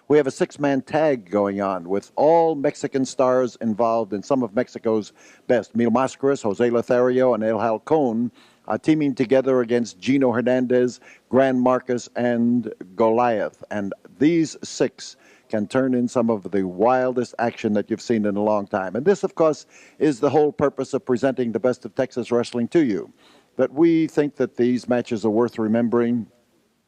We have a six-man tag going on with all Mexican stars involved in some of Mexico's best. Mil Mascaras, Jose Lothario, and El Halcon teaming together against Gino Hernandez, Gran Markus, and Goliath. And these six can turn in some of the wildest action that you've seen in a long time. And this, of course, is the whole purpose of presenting the best of Texas wrestling to you. But we think that these matches are worth remembering.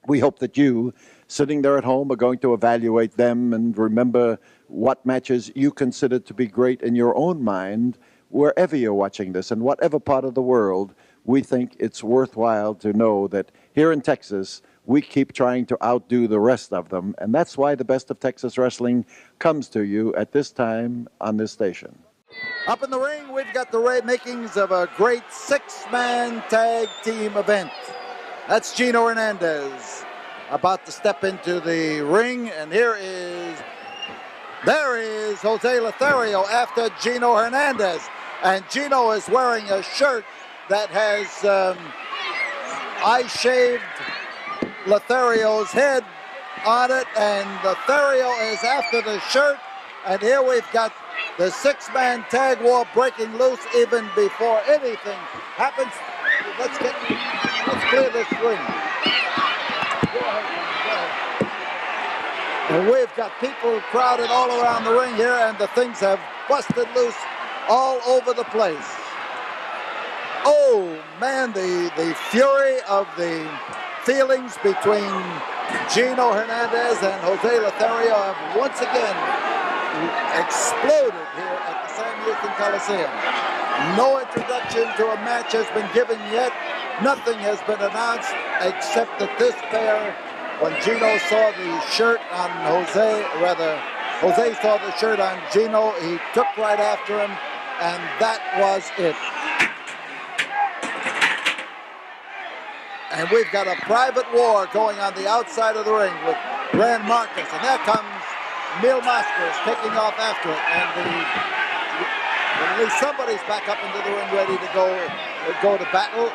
We hope that you, sitting there at home, are going to evaluate them and remember what matches you consider to be great in your own mind, wherever you're watching this, in whatever part of the world. We think it's worthwhile to know that here in Texas, we keep trying to outdo the rest of them, and that's why the best of Texas wrestling comes to you at this time on this station. Up in the ring, we've got the makings of a great six-man tag team event. That's Gino Hernandez about to step into the ring, and there is Jose Lothario after Gino Hernandez. And Gino is wearing a shirt that has I shaved Lothario's head on it, and Lothario is after the shirt. And here we've got the six-man tag war breaking loose even before anything happens. Let's clear this ring. Go ahead. And we've got people crowded all around the ring here, and the things have busted loose all over the place. Oh man, the fury of the feelings between Gino Hernandez and Jose Lothario have once again exploded here at the Sam Houston Coliseum. No introduction to a match has been given yet. Nothing has been announced except that this pair, when Gino saw the shirt on Jose saw the shirt on Gino, he took right after him, and that was it. And we've got a private war going on the outside of the ring with Gran Markus, and there comes Mil Mascaras taking off after it, and at least somebody's back up into the ring ready to go to battle.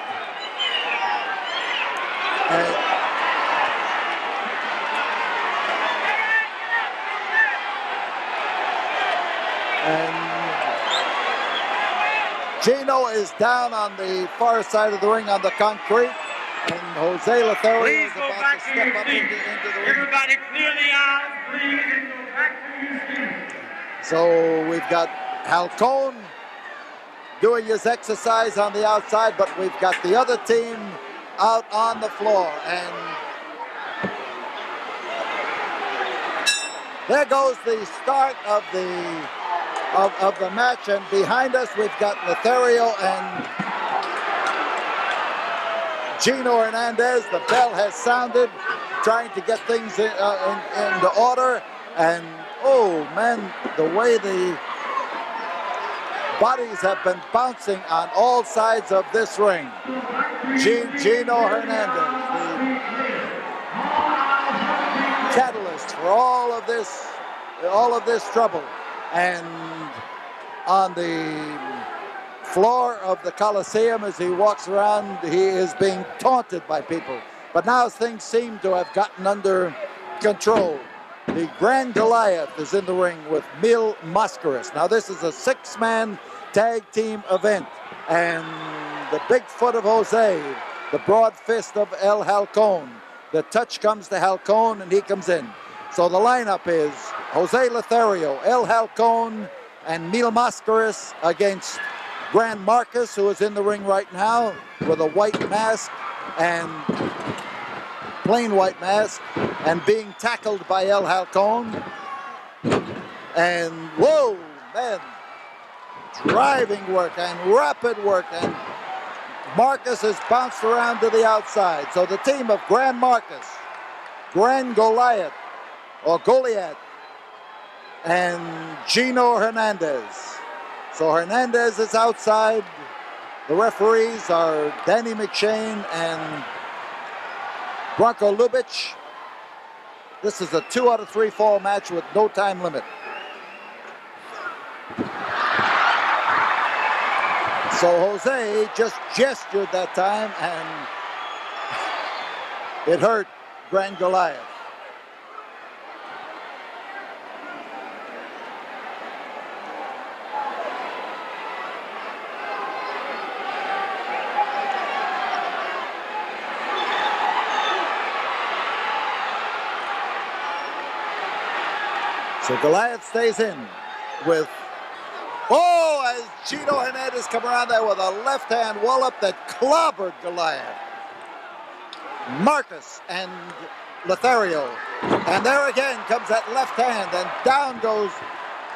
And Gino is down on the far side of the ring on the concrete, and Jose Lothario is about to step up into the ring. Everybody clear the aisle, please, and go back to your seats. So we've got Halcon doing his exercise on the outside, but we've got the other team out on the floor. And there goes the start of the match, and behind us we've got Lothario and Gino Hernandez. The bell has sounded, trying to get things into order. And oh man, the way the bodies have been bouncing on all sides of this ring. Gino Hernandez, the catalyst for all of this trouble. And on the floor of the Coliseum, as he walks around, he is being taunted by people. But now things seem to have gotten under control. The Gran Goliath is in the ring with Mil Mascaras. Now this is a six-man tag team event, and the big foot of Jose, the broad fist of El Halcon. The touch comes to Halcon, and he comes in. So the lineup is Jose Lothario, El Halcon, and Mil Mascaras against Gran Markus, who is in the ring right now with a white mask and plain white mask, and being tackled by El Halcon. And whoa, man, driving work and rapid work, and Markus is bounced around to the outside. So the team of Gran Markus, Gran Goliath, and Gino Hernandez. So Hernandez is outside. The referees are Danny McShane and Branko Lubitsch. This is a 2 out of 3 fall match with no time limit. So Jose just gestured that time, and it hurt Gran Goliath. So Goliath stays in with, oh, as Gino Hernandez come around there with a left hand wallop that clobbered Goliath. Markus and Lothario. And there again comes that left hand, and down goes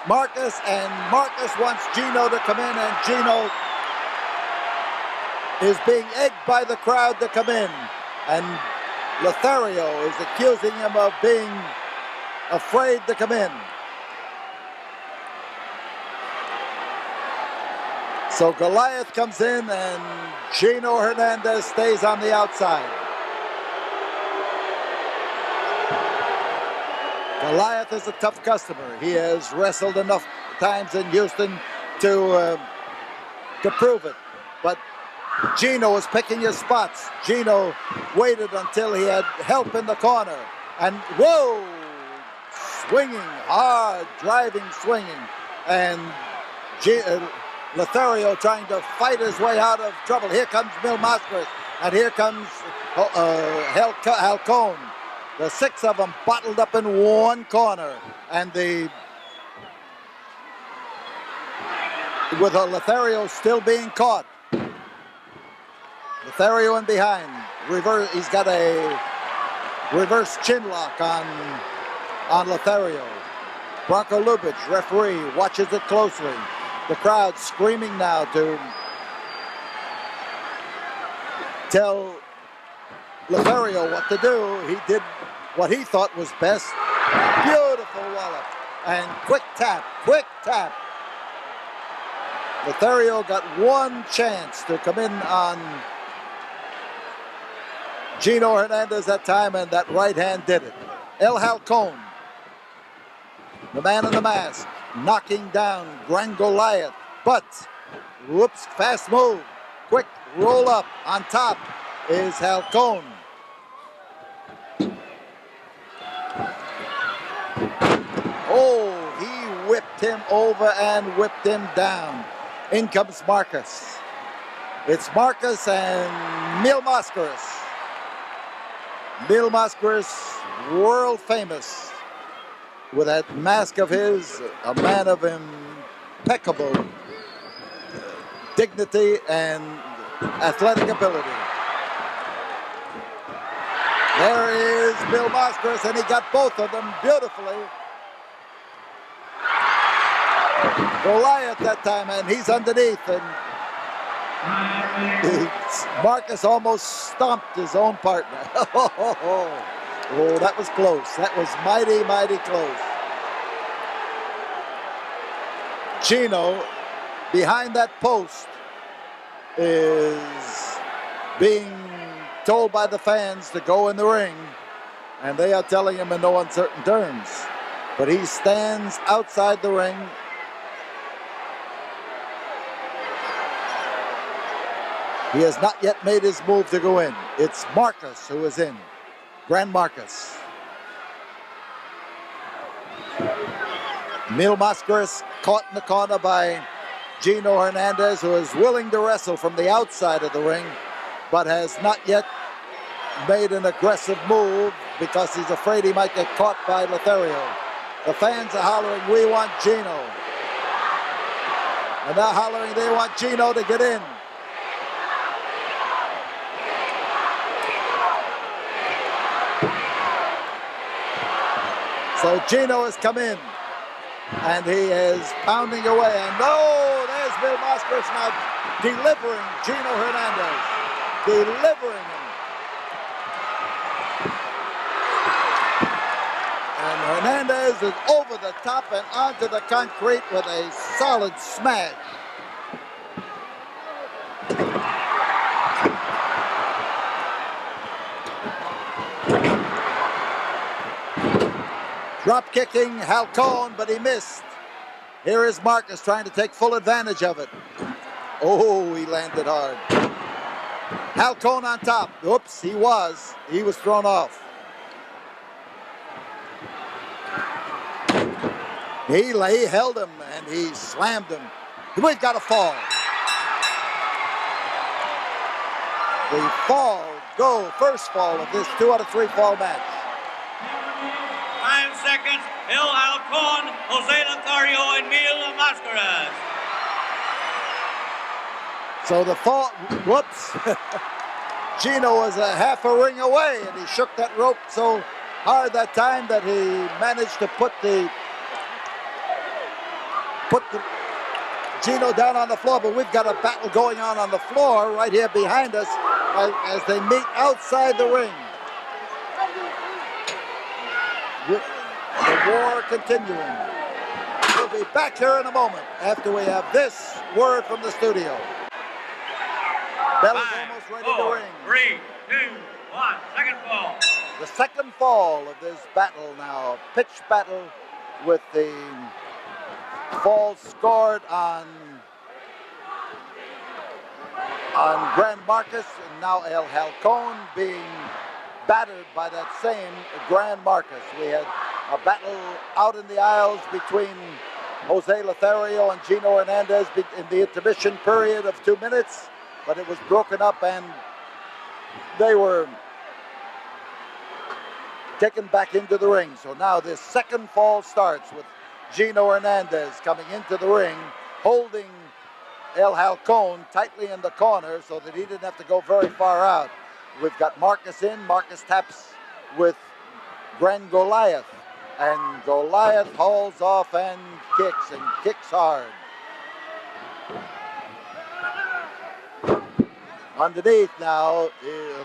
Markus, and Markus wants Gino to come in, and Gino is being egged by the crowd to come in. And Lothario is accusing him of being afraid to come in. So Goliath comes in, and Gino Hernandez stays on the outside. Goliath is a tough customer. He has wrestled enough times in Houston to prove it. But Gino was picking his spots. Gino waited until he had help in the corner. And whoa! Swinging hard, driving, swinging. And Lothario trying to fight his way out of trouble. Here comes Mascaras, and here comes Halcon. The six of them bottled up in one corner, and with Lothario still being caught. Lothario in behind. He's got a reverse chin lock on Lothario. Bronco Lubitsch, referee, watches it closely. The crowd screaming now to tell Lothario what to do. He did what he thought was best. Beautiful wallop. And quick tap, quick tap. Lothario got one chance to come in on Gino Hernandez that time, and that right hand did it. El Halcon, the man in the mask, knocking down Gran Goliath. But, whoops, fast move. Quick roll up. On top is Halcon. Oh, he whipped him over and whipped him down. In comes Markus. It's Markus and Mascaras. Mascaras, world famous with that mask of his, a man of impeccable dignity and athletic ability. There is Mascaras, and he got both of them beautifully. Goliath that time, and he's underneath, and Markus almost stomped his own partner. Oh, that was close. That was mighty, mighty close. Gino, behind that post, is being told by the fans to go in the ring, and they are telling him in no uncertain terms. But he stands outside the ring. He has not yet made his move to go in. It's Markus who is in. Gran Markus. Mascaras caught in the corner by Gino Hernandez, who is willing to wrestle from the outside of the ring, but has not yet made an aggressive move because he's afraid he might get caught by Lothario. The fans are hollering, "We want Gino." And they're hollering they want Gino to get in. So Gino has come in, and he is pounding away. And there's Mascaras now delivering Gino Hernandez. Delivering him. And Hernandez is over the top and onto the concrete with a solid smash. Drop kicking Halcon, but he missed. Here is Markus trying to take full advantage of it. Oh, he landed hard. Halcon on top. Oops, he was thrown off. He held him and he slammed him. We've got a fall. The first fall of this 2 out of 3 fall match. 5 seconds. seconds, El Halcon, Jose Lothario, and Mil Mascaras. So the fall, whoops. Gino was a half a ring away, and he shook that rope so hard that time that he managed to put the Gino down on the floor. But we've got a battle going on the floor right here behind us as they meet outside the ring. The war continuing. We'll be back here in a moment after we have this word from the studio. Bell is almost ready to ring. 3, 2, 1, second fall. The second fall of this battle now. Pitch battle with the fall scored on Gran Markus, and now El Halcon being battered by that same Gran Markus. We had a battle out in the aisles between Jose Lothario and Gino Hernandez in the intermission period of 2 minutes, but it was broken up and they were taken back into the ring. So now this second fall starts with Gino Hernandez coming into the ring, holding El Halcon tightly in the corner so that he didn't have to go very far out. We've got Markus in. Markus taps with Gran Goliath, and Goliath hauls off and kicks hard. Underneath now,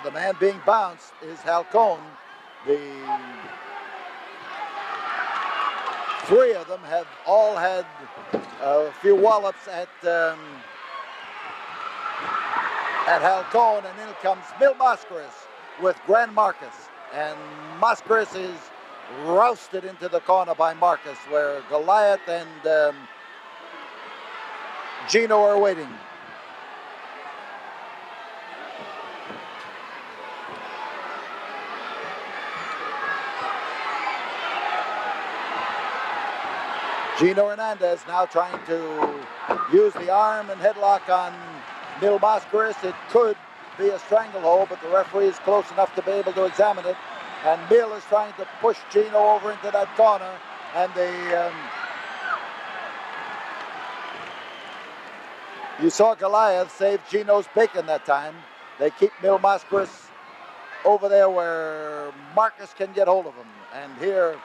the man being bounced is Halcon. The three of them have all had a few wallops at Halcon, and in comes Mil Mascaras with Gran Markus, and Mascaras is rousted into the corner by Markus, where Goliath and Gino are waiting. Gino Hernandez now trying to use the arm and headlock on Mil Mascaras. It could be a stranglehold, but the referee is close enough to be able to examine it. And Mil is trying to push Gino over into that corner. And you saw Goliath save Gino's bacon that time. They keep Mil Mascaras over there where Markus can get hold of him. And here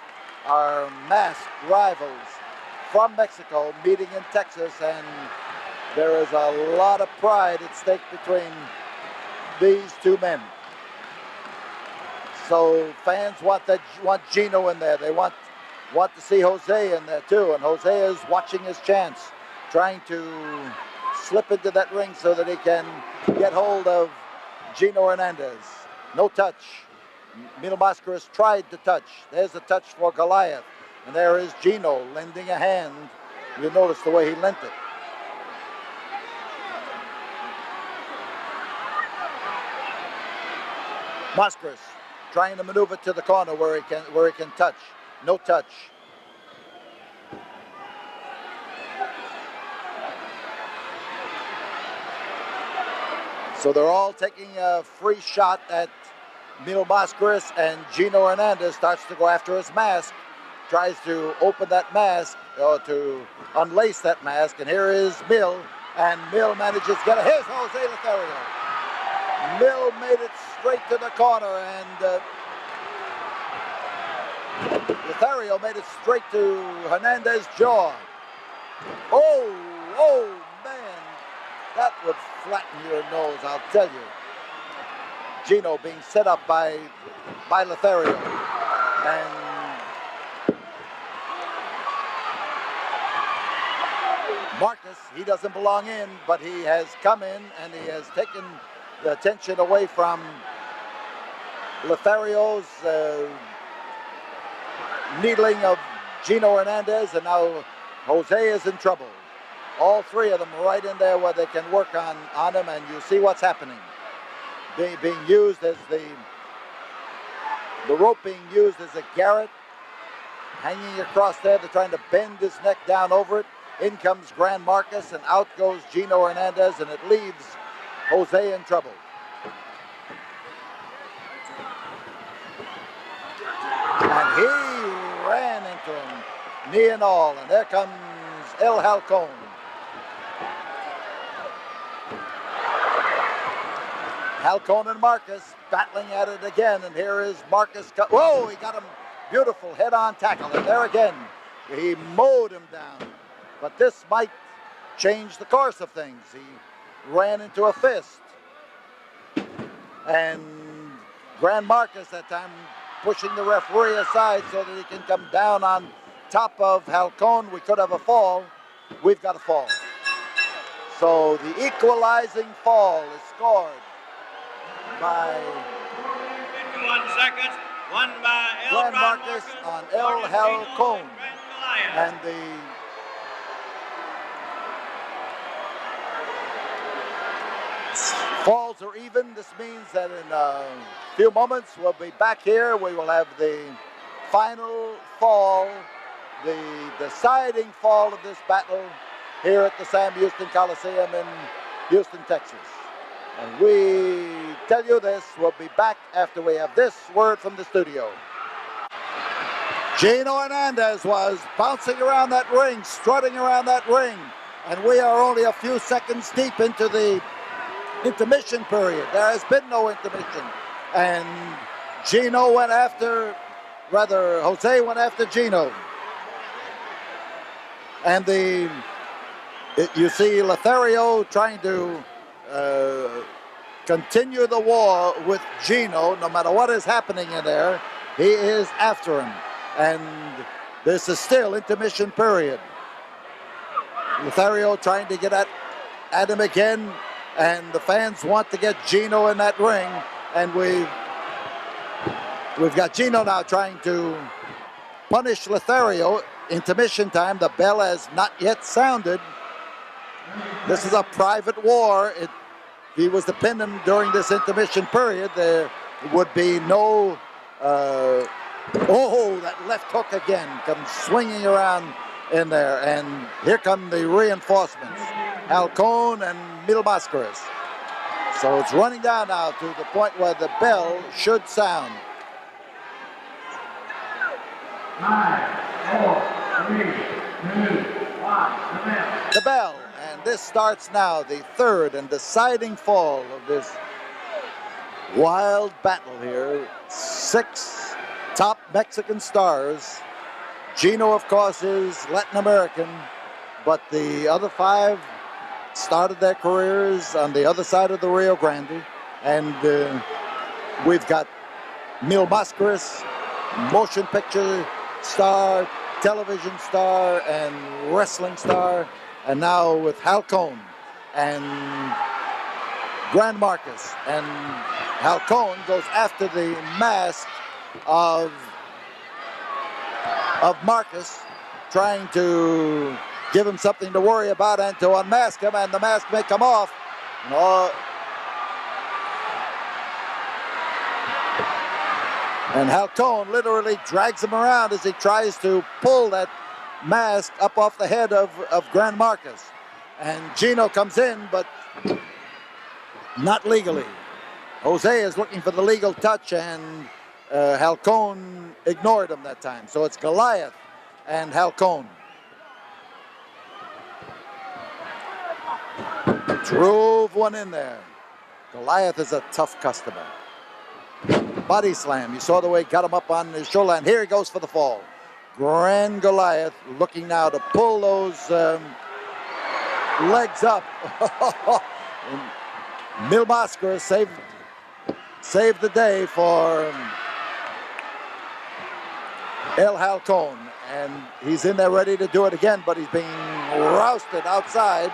are masked rivals from Mexico meeting in Texas, and there is a lot of pride at stake between these two men. So fans want Gino in there. They want to see Jose in there too, and Jose is watching his chance, trying to slip into that ring so that he can get hold of Gino Hernandez. No touch. Mil Mascaras tried to touch. There's a touch for Goliath. And there is Gino lending a hand. You notice the way he lent it. Mascaras trying to maneuver to the corner where he can touch. No touch. So they're all taking a free shot at Mil Mascaras, and Gino Hernandez starts to go after his mask. Tries to open that mask, to unlace that mask, and here is Mil, and Mil manages to get it. Here's Jose Lothario. Mil made it straight to the corner, and Lothario made it straight to Hernandez's jaw. Oh man, that would flatten your nose, I'll tell you. Gino being set up by Lothario, and Markus, he doesn't belong in, but he has come in and he has taken the attention away from Lothario's needling of Gino Hernandez, and now Jose is in trouble. All three of them right in there where they can work on him, and you see what's happening. Being used as the rope being used as a garrote, hanging across there. They're trying to bend his neck down over it. In comes Gran Markus, and out goes Gino Hernandez, and it leaves Jose in trouble. And he ran to him, knee and all. And there comes El Halcon. Halcon and Markus battling at it again, and here is Markus. Whoa, he got him. Beautiful head-on tackle, and there again, he mowed him down. But this might change the course of things. He ran into a fist. And Gran Markus that time pushing the referee aside so that he can come down on top of Halcon. We could have a fall. We've got a fall. So the equalizing fall is scored by 51 seconds, won by Gran Markus on El Halcon. And the falls are even. This means that in a few moments we'll be back here. We will have the final fall, the deciding fall of this battle here at the Sam Houston Coliseum in Houston, Texas. And we tell you this, we'll be back after we have this word from the studio. Gino Hernandez was bouncing around that ring, strutting around that ring, and we are only a few seconds deep into the intermission period. There has been no intermission. And Gino went after, rather, Jose went after Gino. And you see Lothario trying to continue the war with Gino. No matter what is happening in there, he is after him. And this is still intermission period. Lothario trying to get at him again, and the fans want to get Gino in that ring. And we've got Gino now trying to punish Lothario. Intermission time, the bell has not yet sounded. This is a private war. If he was to pin him during this intermission period, there would be no... oh, that left hook again comes swinging around in there. And here come the reinforcements. Halcon and Mascaras. So it's running down now to the point where the bell should sound. 9, 4, 3, 2, 1, the bell. And this starts now the third and deciding fall of this wild battle here. 6 top Mexican stars. Gino, of course, is Latin American, but the other 5 started their careers on the other side of the Rio Grande. And we've got Mascaras, motion picture star, television star, and wrestling star. And now with Halcon and Gran Markus. And Halcon goes after the mask of Markus, trying to give him something to worry about and to unmask him, and the mask may come off. And Halcon literally drags him around as he tries to pull that mask up off the head of Gran Markus. And Gino comes in, but not legally. Jose is looking for the legal touch, and Halcon ignored him that time. So it's Goliath and Halcon. Drove one in there. Goliath is a tough customer. Body slam. You saw the way he got him up on his shoulder, and here he goes for the fall. Gran Goliath looking now to pull those legs up. Mascaras saved the day for El Halcon, and he's in there ready to do it again, but he's being rousted outside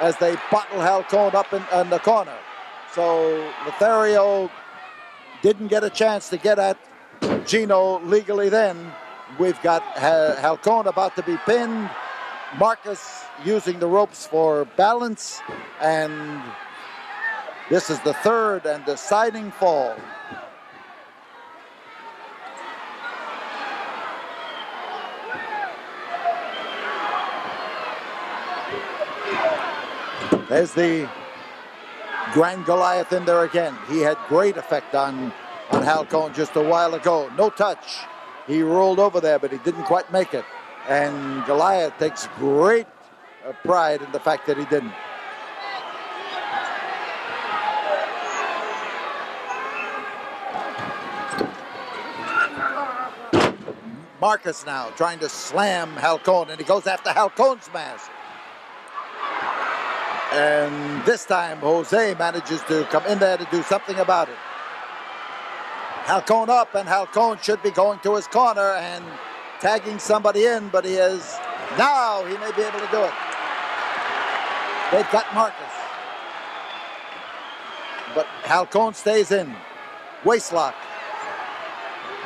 as they bottle Halcon up in the corner. So Lothario didn't get a chance to get at Gino legally then. We've got Halcon about to be pinned, Markus using the ropes for balance, and this is the third and deciding fall. There's the Gran Goliath in there again. He had great effect on Halcon just a while ago. No touch He rolled over there, but he didn't quite make it. And Goliath takes great pride in the fact that he didn't. Markus now trying to slam Halcon, and he goes after Halcon's mask. And this time, Jose manages to come in there to do something about it. Halcon up, and Halcon should be going to his corner and tagging somebody in, but he is, now he may be able to do it. They've got Markus. But Halcon stays in. Waistlock.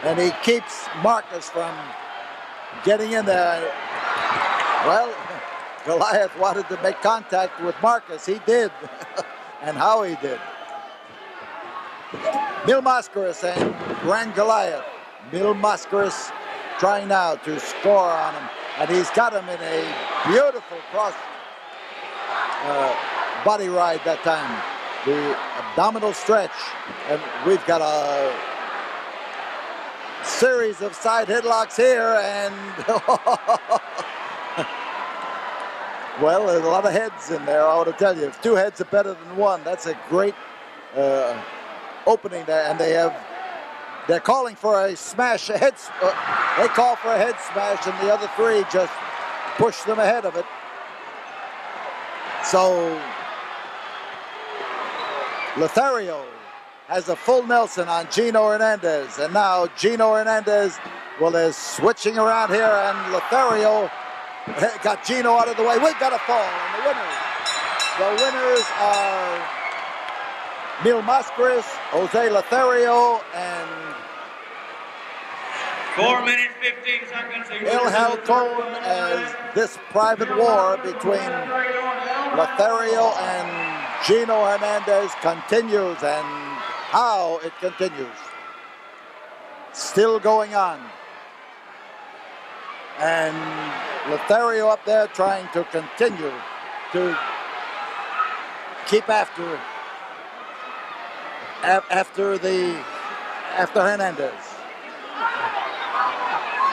And he keeps Markus from getting in there. Well, Goliath wanted to make contact with Markus. He did. And how he did. Mascaras and Gran Goliath. Mascaras trying now to score on him. And he's got him in a beautiful cross body ride that time. The abdominal stretch. And we've got a series of side headlocks here, and well, there's a lot of heads in there. I want to tell you, if two heads are better than one, that's a great opening there. And they're calling for a smash, they call for a head smash, and the other three just push them ahead of it. So Lothario has a full Nelson on Gino Gernandez. And now Gino Gernandez, well, is switching around here, and Lothario got Gino out of the way. We've got a fall, and the winners are Mascaras, Jose Lothario, and 4 minutes, 15 seconds. Halcon, as this private war between Lothario and Gino Gernandez continues, and how it continues. Still going on. And Lothario up there trying to continue to keep after Gernandez.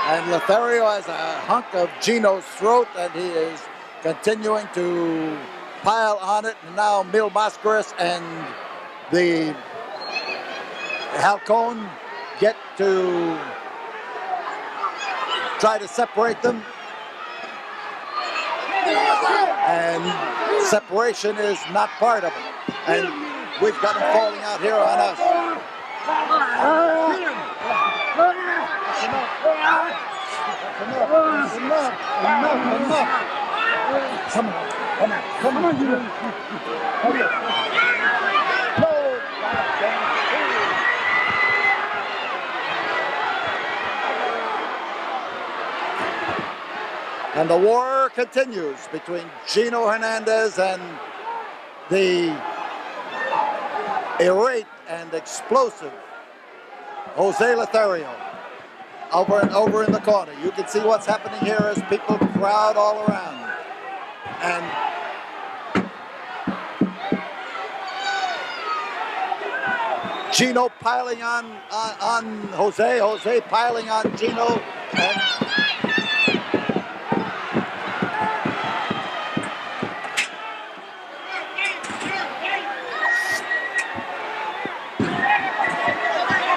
And Lothario has a hunk of Gino's throat, and he is continuing to pile on it. And now Mascaras and the Halcon get to try to separate them. And separation is not part of it. And we've got them falling out here on us. Come on, Gino. And the war continues between Gino Gernandez and the irate and explosive Jose Lothario over in the corner. You can see what's happening here as people crowd all around. And Gino piling on Jose, Jose piling on Gino, and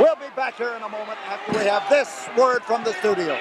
we'll be back here in a moment after we have this word from the studio.